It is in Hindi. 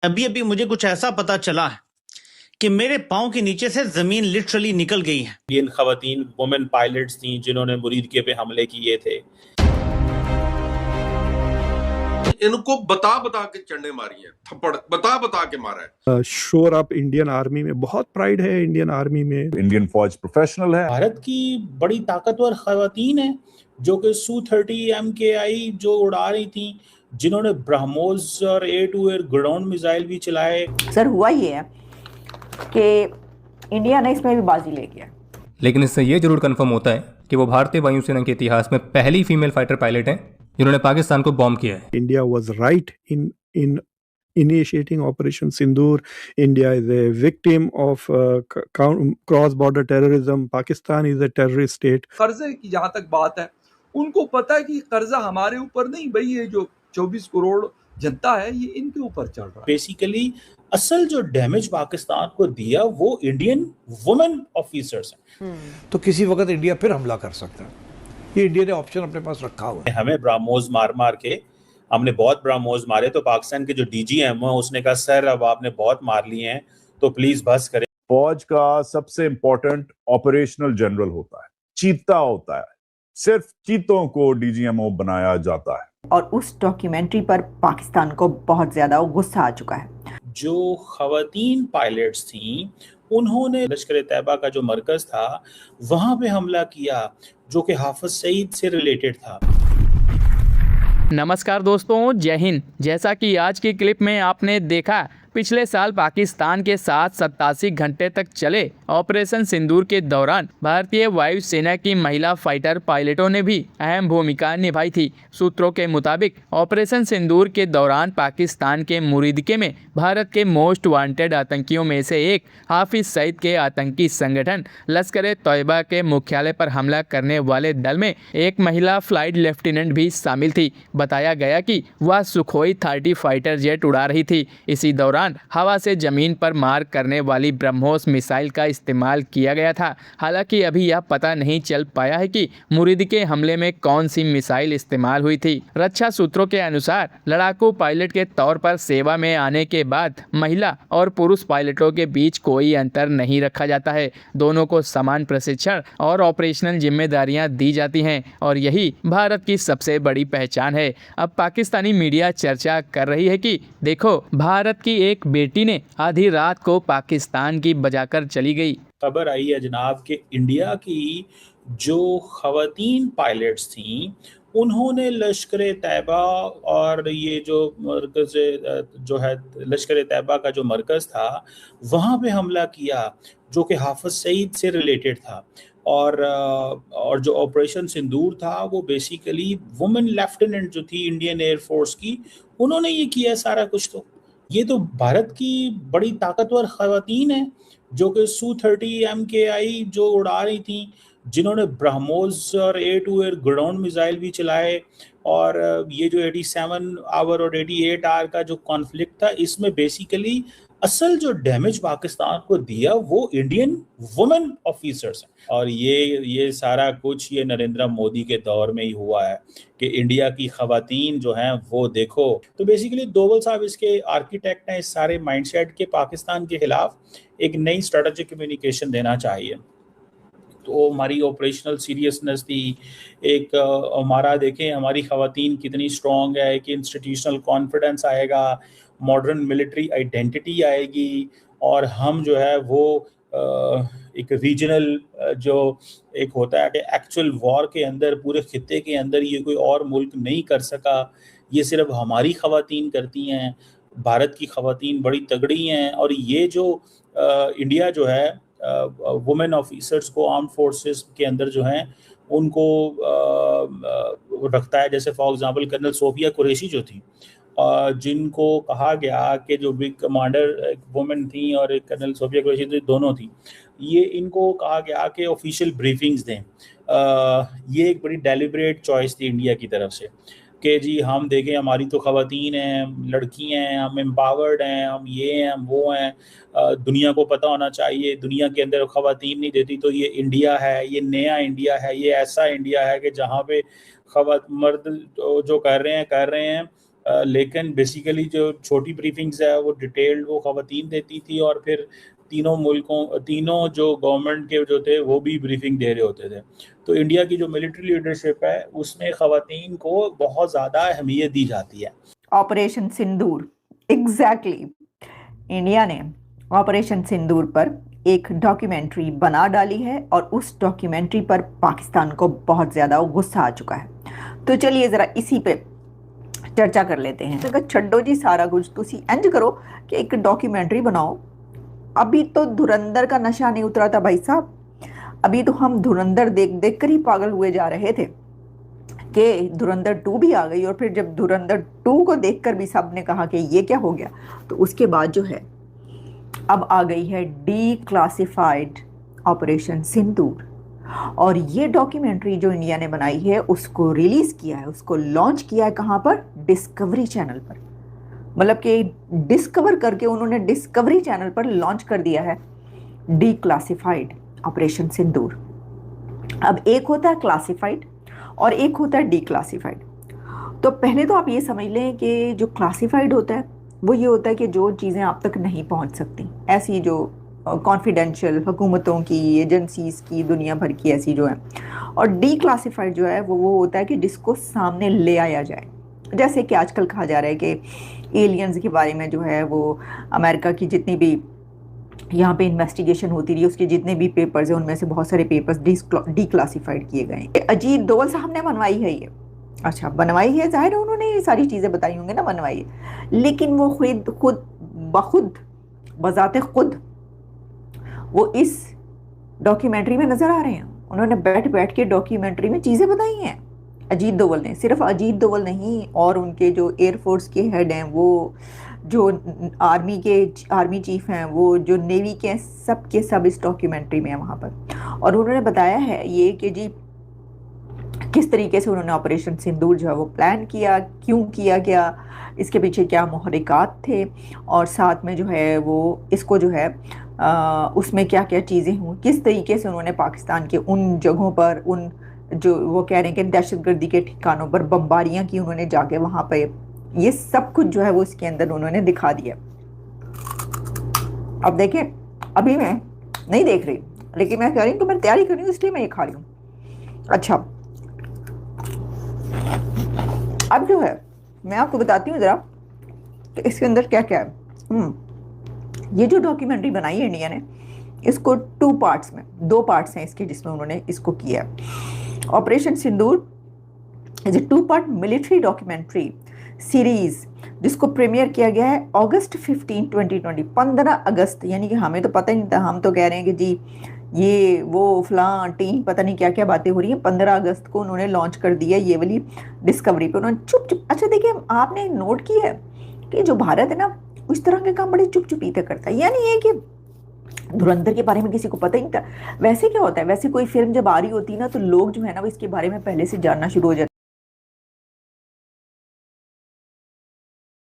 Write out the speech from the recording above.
अभी अभी मुझे कुछ ऐसा पता चला है कि मेरे पाँव के नीचे से जमीन लिटरली निकल गई है। इंडियन खवातीन वुमेन पायलट्स थी जिन्होंने मुरीदके पे हमले किए थे। इनको बता बता के चंडे मारी हैं, थप्पड़ बता बता के मारा है। श्योर आप इंडियन आर्मी में बहुत प्राइड है। इंडियन आर्मी में इंडियन फौज प्रोफेशनल है। भारत की बड़ी ताकतवर खवातीन है जो कि Su-30 MKI जो उड़ा रही थी, जिन्होंने ब्रह्मोस और air to air ground missile भी चलाए। सर हुआ ये है कि इंडिया ने इसमें भी बाजी ले गया, लेकिन इससे ये जरूर कंफर्म होता है कि वो भारतीय वायुसेना के इतिहास में पहली फीमेल फाइटर पायलट हैं जिन्होंने पाकिस्तान को बॉम्ब किया है। India was right in initiating Operation Sindoor. India is a victim of cross-border terrorism. Pakistan is a terrorist state. कर्जे की जहाँ तक बात है, उनको पता है कि कर्जा हमारे ऊपर नहीं भाई, ये जो 24 करोड़ जनता है ये इनके ऊपर चल रहा है। बेसिकली असल जो डैमेज पाकिस्तान को दिया वो इंडियन वुमेन ऑफिसर्स हैं। तो किसी वक्त इंडिया फिर हमला कर सकता है, ये इंडिया ने ऑप्शन अपने पास रखा हुआ है। हमें ब्राह्मोस मार मार के, हमने बहुत ब्राह्मोस मारे, तो पाकिस्तान के जो DGM है उसने कहा सर अब आपने बहुत मार लिए हैं तो प्लीज बस करें। फौज का सबसे इंपॉर्टेंट ऑपरेशनल जनरल होता है, चीता होता है। सिर्फ चीतों को DGMO बनाया जाता है। और उस डॉक्यूमेंट्री पर पाकिस्तान को बहुत ज्यादा गुस्सा आ चुका है। जो खवातीन पायलट्स थी उन्होंने लश्कर तैयबा का जो मरकज था वहां पे हमला किया जो कि हाफिज सईद से रिलेटेड था। नमस्कार दोस्तों, जय हिंद। जैसा कि आज की क्लिप में आपने देखा, पिछले साल पाकिस्तान के साथ 87 घंटे तक चले ऑपरेशन सिंदूर के दौरान भारतीय वायुसेना की महिला फाइटर पायलटों ने भी अहम भूमिका निभाई थी। सूत्रों के मुताबिक ऑपरेशन सिंदूर के दौरान पाकिस्तान के मुरीदके में भारत के मोस्ट वांटेड आतंकियों में से एक हाफिज सईद के आतंकी संगठन लश्कर तैयबा के मुख्यालय पर हमला करने वाले दल में एक महिला फ्लाइट लेफ्टिनेंट भी शामिल थी। बताया गया कि वह सुखोई 30 फाइटर जेट उड़ा रही थी। इसी दौरान हवा से जमीन पर मार करने वाली ब्रह्मोस मिसाइल का इस्तेमाल किया गया था। हालांकि अभी यह पता नहीं चल पाया है कि मुरीदके हमले में कौन सी मिसाइल इस्तेमाल हुई थी। रक्षा सूत्रों के अनुसार लड़ाकू पायलट के तौर पर सेवा में आने के बाद महिला और पुरुष पायलटों के बीच कोई अंतर नहीं रखा जाता है। दोनों को समान प्रशिक्षण और ऑपरेशनल जिम्मेदारियां दी जाती हैं और यही भारत की सबसे बड़ी पहचान है। अब पाकिस्तानी मीडिया चर्चा कर रही है कि देखो, भारत की एक बेटी ने आधी रात को पाकिस्तान की बजाकर चली गई। खबर आई है जनाब कि इंडिया की जो खवातीन पायलट्स थीं उन्होंने लश्कर तैयबा और ये जो मरकज जो है लश्कर तैयबा का जो मरकज था वहाँ पे हमला किया जो कि हाफिज सईद से रिलेटेड था। और जो ऑपरेशन सिंदूर था वो बेसिकली वुमेन लेफ्टिनेंट जो थी इंडियन एयर फोर्स की, उन्होंने ये किया सारा कुछ। तो ये तो भारत की बड़ी ताकतवर खवातीन है जो कि Su-30 MKI जो उड़ा रही थी, जिन्होंने ब्रह्मोस और air to air ground missile भी चलाए। और ये जो 87 आवर और 88 आवर का जो कॉन्फ्लिक्ट था, इसमें बेसिकली असल जो डैमेज पाकिस्तान को दिया वो इंडियन वुमेन ऑफिसर्स हैं। और ये सारा कुछ ये नरेंद्र मोदी के दौर में ही हुआ है कि इंडिया की खवातीन जो हैं वो देखो। तो बेसिकली दोवल साहब इसके आर्किटेक्ट हैं इस सारे माइंडसेट के। पाकिस्तान के खिलाफ एक नई स्ट्रेटेजिक कम्युनिकेशन देना चाहिए। तो हमारी ऑपरेशनल सीरियसनेस थी, एक हमारा देखें हमारी खवातीन कितनी स्ट्रॉन्ग है, कि इंस्टीट्यूशनल कॉन्फिडेंस आएगा, मॉडर्न मिलिट्री आइडेंटिटी आएगी, और हम जो है वो एक रीजनल जो एक होता है कि एक्चुअल वॉर के अंदर पूरे खित्ते के अंदर ये कोई और मुल्क नहीं कर सका, ये सिर्फ हमारी खवातीन करती हैं। भारत की खवातीन बड़ी तगड़ी हैं और ये जो इंडिया जो है वुमेन ऑफिसर्स को आर्म फोर्सेस के अंदर जो हैं उनको रखता है। जैसे for example colonel Sofiya Qureshi जो थी, जिनको कहा गया कि जो बिग कमांडर एक वुमेन थी और एक कर्नल सोफिया कुरैशी थी, दोनों थी, ये इनको कहा गया कि ऑफिशियल ब्रीफिंग्स दें। ये एक बड़ी डेलिब्रेट चॉइस थी इंडिया की तरफ से कि जी हम देखें हमारी तो खवातीन हैं, लड़की हैं, हम एम्पावर्ड हैं, हम ये हैं, हम वो हैं, दुनिया को पता होना चाहिए। दुनिया के अंदर खवातीन नहीं देती, तो ये इंडिया है, ये नया इंडिया है, ये ऐसा इंडिया है कि जहाँ पे मर्द जो कर रहे हैं लेकिन बेसिकली जो छोटी ब्रीफिंग्स है वो डिटेल्ड वो खवातीन देती थी, और फिर तीनों जो गवर्नमेंट के जो थे वो भी ब्रीफिंग दे रहे होते थे। तो इंडिया की जो मिलिट्री लीडरशिप है उसमें खवातीन को बहुत ज़्यादा अहमियत दी जाती है। ऑपरेशन सिंदूर, एग्जैक्टली इंडिया ने ऑपरेशन सिंदूर पर एक डॉक्यूमेंट्री बना डाली है और उस डॉक्यूमेंट्री पर पाकिस्तान को बहुत ज़्यादा गुस्सा आ चुका है। तो चलिए ज़रा इसी पे चर्चा कर लेते हैं। तो छड्डो जी सारा कुछ, तुसी इंज करो कि एक डॉक्यूमेंट्री बनाओ। अभी तो धुरंधर का नशा नहीं उतरा था भाई साहब, अभी तो हम धुरंधर देख देख कर ही पागल हुए जा रहे थे कि धुरंधर 2 भी आ गई, और फिर जब धुरंधर 2 को देखकर भी सब ने कहा कि ये क्या हो गया, तो उसके बाद जो है अब आ गई है डीक्लासिफाइड ऑपरेशन सिंदूर। और ये डॉक्यूमेंट्री जो इंडिया ने बनाई है उसको रिलीज किया है, उसको लॉन्च किया है कहाँ पर? डिस्कवरी चैनल पर। मतलब कि डिस्कवर करके उन्होंने डिस्कवरी चैनल पर लॉन्च कर दिया है डीक्लासिफाइड ऑपरेशन सिंदूर। अब एक होता है क्लासिफाइड और एक होता है डीक्लासिफाइड। तो पहले तो आप ये समझ लें कि जो क्लासिफाइड होता है वो ये होता है कि जो चीज़ें आप तक नहीं पहुंच सकती, ऐसी जो कॉन्फिडेंशियल हुकूमतों की, एजेंसीज की, दुनिया भर की ऐसी जो है। और डीक्लासिफाइड जो है वो होता है कि जिसको सामने ले आया जाए। जैसे कि आजकल कहा जा रहा है कि एलियंस के बारे में जो है वो अमेरिका की जितनी भी यहाँ पे इन्वेस्टिगेशन होती रही, उसके जितने भी पेपर्स हैं उनमें से बहुत सारे पेपर्स डीक्लासिफाइड किए गए। अजीत दोवल साहब ने बनवाई है ये, अच्छा बनवाई है, जाहिर है उन्होंने ये सारी चीज़ें बताई होंगी ना, बनवाई है। लेकिन वो खुद बजाते खुद वो इस डॉक्यूमेंट्री में नजर आ रहे हैं। उन्होंने बैठ के डॉक्यूमेंट्री में चीज़ें बताई हैं अजीत दोवल ने। सिर्फ अजीत दोवल नहीं, और उनके जो एयरफोर्स के हेड हैं, वो जो आर्मी चीफ हैं, वो जो नेवी के हैं, सब के सब इस डॉक्यूमेंट्री में है वहाँ पर। और उन्होंने बताया है ये कि जी किस तरीके से उन्होंने ऑपरेशन सिंदूर जो है वो प्लान किया, क्यों किया गया, इसके पीछे क्या मुहरिकात थे, और साथ में जो है वो इसको जो है उसमें क्या क्या चीज़ें हुई, किस तरीके से उन्होंने पाकिस्तान के उन जगहों पर, उन जो वो कह रहे हैं कि दहशतगर्दी के ठिकानों पर बमबारियां की उन्होंने जाके वहाँ पे, ये सब कुछ जो है वो इसके अंदर उन्होंने दिखा दिया। अब देखें, अभी मैं नहीं देख रही, लेकिन मैं कह रही हूँ कि मैं तैयारी कर रही हूँ इसलिए मैं ये खा रही हूँ। अच्छा, अब जो है मैं आपको बताती हूँ ज़रा कि इसके अंदर क्या क्या है। ये जो डॉक्यूमेंट्री बनाई है इंडिया ने, इसको 2 पार्ट्स में, 2 पार्ट्स हैं इसके जिसमें उन्होंने इसको किया है। Operation Sindoor is a 2 part military documentary series जिसको प्रीमियर किया गया है अगस्त 15, 2020, 15 अगस्त। यानी कि हमें तो पता ही नहीं था, हम तो कह रहे हैं कि जी ये वो फलां टीम पता नहीं क्या क्या बातें हो रही हैं। 15 अगस्त को उन्होंने लॉन्च कर दिया ये वाली डिस्कवरी पे, उन्होंने चुप। अच्छा देखिए, आपने नोट किया है कि जो भारत है ना, उस तरह के काम बड़े चुप-चुपीते करता है। यानी ये कि धुरंधर के बारे में किसी को पता ही नहीं था। वैसे क्या होता है, वैसे कोई फिल्म जब आ रही होती है ना, तो लोग जो है ना वो इसके बारे में पहले से जानना शुरू हो जाते हैं।